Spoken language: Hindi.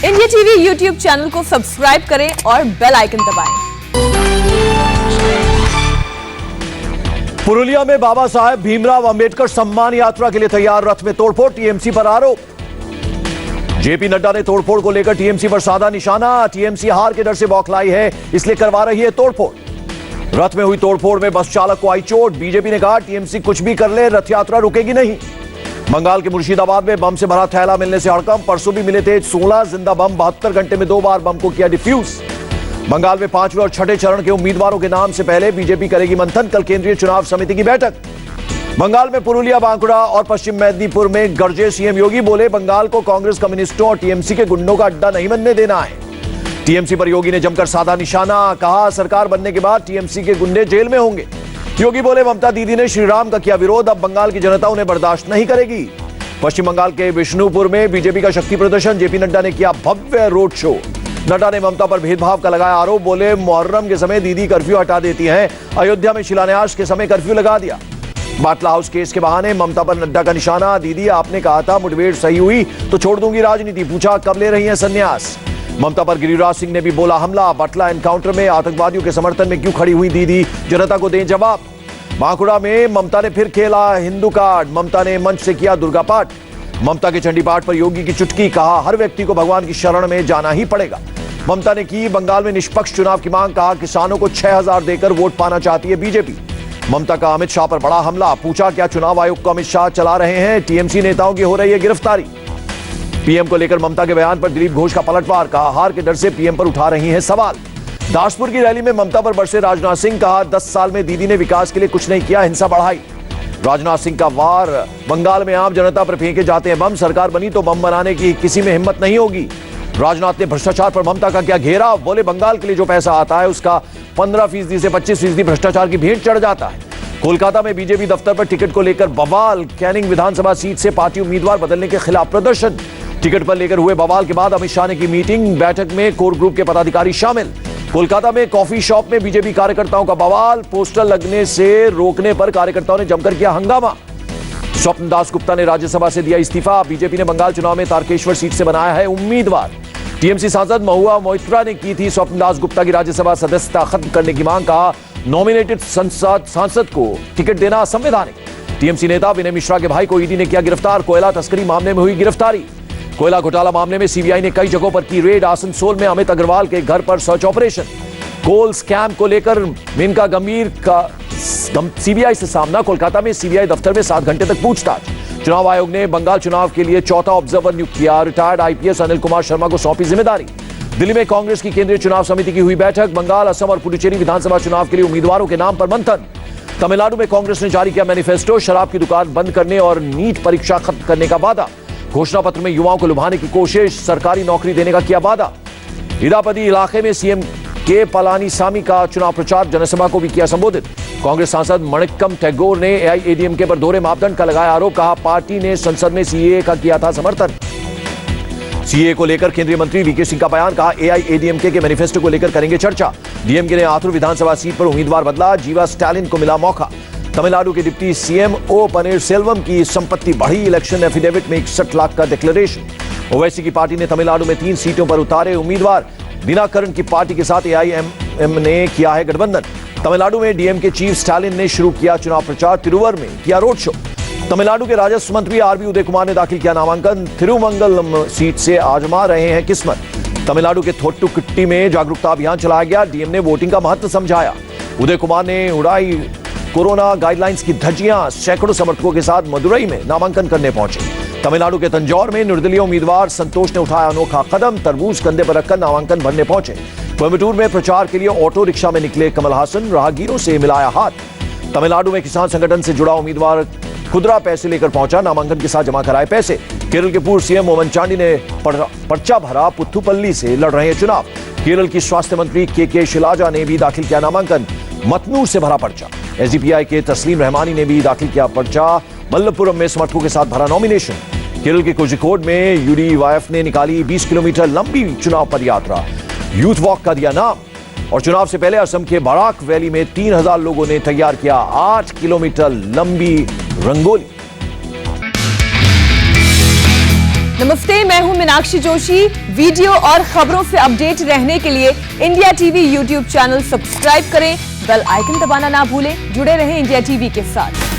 इंडिया टीवी यूट्यूब चैनल को सब्सक्राइब करें और बेल आइकन दबाएं। पुरुलिया में बाबा साहेब भीमराव अंबेडकर सम्मान यात्रा के लिए तैयार रथ में तोड़फोड़, टीएमसी पर आरोप। जेपी नड्डा ने तोड़फोड़ को लेकर टीएमसी पर साधा निशाना। टीएमसी हार के डर से बौखलाई है, इसलिए करवा रही है तोड़फोड़। रथ में हुई तोड़फोड़ में बस चालक को आई चोट। बीजेपी ने कहा टीएमसी कुछ भी कर ले, रथ यात्रा रुकेगी नहीं। बंगाल के मुर्शिदाबाद में बम से भरा थैला मिलने से हड़कंप। परसों भी मिले थे 16 जिंदा बम। 72 घंटे में 2 बार बम को किया डिफ्यूज। बंगाल में 5वें और 6ठे चरण के उम्मीदवारों के नाम से पहले बीजेपी करेगी मंथन। कल केंद्रीय चुनाव समिति की बैठक। बंगाल में पुरुलिया, बांकुड़ा और पश्चिम मेदिनीपुर में गरजे सीएम योगी। बोले बंगाल को कांग्रेस, कम्युनिस्टों और टीएमसी के गुंडों का अड्डा नहीं बनने देना है। टीएमसी पर योगी ने जमकर साधा निशाना। कहा सरकार बनने के बाद टीएमसी के गुंडे जेल में होंगे। योगी बोले ममता दीदी ने श्रीराम का किया विरोध, अब बंगाल की जनता उन्हें बर्दाश्त नहीं करेगी। पश्चिम बंगाल के विष्णुपुर में बीजेपी का शक्ति प्रदर्शन। जेपी नड्डा ने किया भव्य रोड शो। नड्डा ने ममता पर भेदभाव का लगाया आरोप। बोले मुहर्रम के समय दीदी कर्फ्यू हटा देती हैं, अयोध्या में शिलान्यास के समय कर्फ्यू लगा दिया। बाटला हाउस केस के बहाने ममता पर नड्डा का निशाना। दीदी आपने कहा था मुठभेड़ सही हुई तो छोड़ दूंगी राजनीति, पूछा कब ले रही हैं संन्यास। ममता पर गिरिराज सिंह ने भी बोला हमला। बाटला एनकाउंटर में आतंकवादियों के समर्थन में क्यों खड़ी हुई दीदी, जनता को दें जवाब। बांकुड़ा में ममता ने फिर खेला हिंदू कार्ड। ममता ने मंच से किया दुर्गा पाठ। ममता के चंडी पाठ पर योगी की चुटकी। कहा हर व्यक्ति को भगवान की शरण में जाना ही पड़ेगा। ममता ने की बंगाल में निष्पक्ष चुनाव की मांग। कहा किसानों को 6000 देकर वोट पाना चाहती है बीजेपी। ममता का अमित शाह पर बड़ा हमला। पूछा क्या चुनाव आयोग को अमित शाह चला रहे हैं, टीएमसी नेताओं की हो रही है गिरफ्तारी। पीएम को लेकर ममता के बयान पर दिलीप घोष का पलटवार। कहा हार के डर से पीएम पर उठा रही हैं सवाल। दासपुर की रैली में ममता पर बरसे राजनाथ सिंह। कहा 10 साल में दीदी ने विकास के लिए कुछ नहीं किया, हिंसा बढ़ाई। राजनाथ सिंह का वार। बंगाल में आम जनता पर फेंके जाते हैं बम, सरकार बनी तो बम बनाने की किसी में हिम्मत नहीं होगी। राजनाथ ने भ्रष्टाचार पर ममता का क्या घेराव। बोले बंगाल के लिए जो पैसा आता है उसका 15% से 25% भ्रष्टाचार की भेंट चढ़ जाता है। कोलकाता में बीजेपी दफ्तर पर टिकट को लेकर बवाल। कैनिंग विधानसभा सीट से पार्टी उम्मीदवार बदलने के खिलाफ प्रदर्शन। टिकट पर लेकर हुए बवाल के बाद अमित शाह ने की मीटिंग। बैठक में कोर ग्रुप के पदाधिकारी शामिल। कोलकाता में कॉफी शॉप में बीजेपी कार्यकर्ताओं का बवाल। पोस्टर लगने से रोकने पर कार्यकर्ताओं ने जमकर किया हंगामा। स्वप्न दास गुप्ता ने राज्यसभा से दिया इस्तीफा। बीजेपी ने बंगाल चुनाव में तारकेश्वर सीट से बनाया है उम्मीदवार। टीएमसी सांसद महुआ मोइत्रा ने की थी स्वप्न दास गुप्ता की राज्यसभा सदस्यता खत्म करने की मांग। कहा नॉमिनेटेड सांसद को टिकट देना असंवैधानिक। टीएमसी नेता विनय मिश्रा के भाई को ईडी ने किया गिरफ्तार। कोयला तस्करी मामले में हुई गिरफ्तारी। कोयला घोटाला मामले में सीबीआई ने कई जगहों पर की रेड। आसनसोल में अमित अग्रवाल के घर पर सर्च ऑपरेशन। कोल स्कैम को लेकर मेनका गंभीर का सीबीआई से सामना। कोलकाता में सीबीआई दफ्तर में 7 घंटे तक पूछताछ। चुनाव आयोग ने बंगाल चुनाव के लिए चौथा ऑब्जर्वर नियुक्त किया। रिटायर्ड आईपीएस अनिल कुमार शर्मा को सौंपी जिम्मेदारी। दिल्ली में कांग्रेस की केंद्रीय चुनाव समिति की हुई बैठक। बंगाल, असम और पुडुचेरी विधानसभा चुनाव के लिए उम्मीदवारों के नाम पर मंथन। तमिलनाडु में कांग्रेस ने जारी किया मैनिफेस्टो। शराब की दुकान बंद करने और नीट परीक्षा खत्म करने का वादा। घोषणा पत्र में युवाओं को लुभाने की कोशिश। सरकारी नौकरी देने का किया वादा। इरापदी इलाके में सीएम के पलानीसामी का चुनाव प्रचार। जनसभा को भी किया संबोधित। कांग्रेस सांसद मणिक्कम टैगोर ने एआईएडीएमके पर दोहरे मापदंड का लगाया आरोप। कहा पार्टी ने संसद में सीएए का किया था समर्थन। सीएए को लेकर केंद्रीय मंत्री वीके सिंह का बयान। कहा एआईएडीएमके के मैनिफेस्टो को लेकर करेंगे चर्चा। डीएमके ने आथुर विधानसभा सीट पर उम्मीदवार बदला। जीवा स्टालिन को मिला मौका। तमिलनाडु के डिप्टी सीएम ओ पनीरसेल्वम की संपत्ति बढ़ी। इलेक्शन एफिडेविट में 61 लाख का डिक्लेरेशन। ओवैसी की पार्टी ने तमिलनाडु में 3 सीटों पर उतारे उम्मीदवार। दिनाकरण की पार्टी के साथ एआईएमएम ने किया है गठबंधन। तमिलनाडु में डीएमके चीफ स्टालिन ने शुरू किया चुनाव प्रचार। तिरुवर में किया रोड शो। तमिलनाडु के राजस्व मंत्री आरबी उदय कुमार ने दाखिल किया नामांकन। तिरुमंगलम सीट से आजमा रहे हैं किस्मत। तमिलनाडु के थोट्टुकुट्टी में जागरूकता अभियान चलाया गया। डीएम ने वोटिंग का महत्व समझाया। उदय कुमार ने उड़ाई कोरोना गाइडलाइंस की धज्जियां। सैकड़ों समर्थकों के साथ मदुरई में नामांकन करने पहुंचे। तमिलनाडु के तंजौर में निर्दलीय उम्मीदवार संतोष ने उठाया अनोखा कदम। तरबूज कंधे पर रखकर नामांकन भरने पहुंचे। कोयम्बटूर में प्रचार के लिए ऑटो रिक्शा में निकले कमल हासन। राहगीरों से मिलाया हाथ। तमिलनाडु में किसान संगठन से जुड़ा उम्मीदवार खुदरा पैसे लेकर पहुंचा। नामांकन के साथ जमा कराए पैसे। केरल के पूर्व सीएम ओमन चांडी ने पर्चा भरा। पुथुपल्ली से लड़ रहे हैं चुनाव। केरल की स्वास्थ्य मंत्री के शिलाजा ने भी दाखिल किया नामांकन। मतनूर से भरा पर्चा। एसडीपीआई के तस्लीम रहमानी ने भी दाखिल किया पर्चा। मल्लपुरम में समर्थकों के साथ भरा नॉमिनेशन। केरल के कोझिकोड में यूडीवाईएफ ने निकाली 20 किलोमीटर लंबी चुनाव पदयात्रा। यूथ वॉक का दिया नाम। और चुनाव से पहले असम के बराक वैली में 3000 लोगों ने तैयार किया 8 किलोमीटर लंबी रंगोली। नमस्ते, मैं हूं मीनाक्षी जोशी। वीडियो और खबरों से अपडेट रहने के लिए India TV YouTube channel subscribe करें, बेल आइकन दबाना ना भूलें। जुड़े रहें इंडिया टीवी के साथ।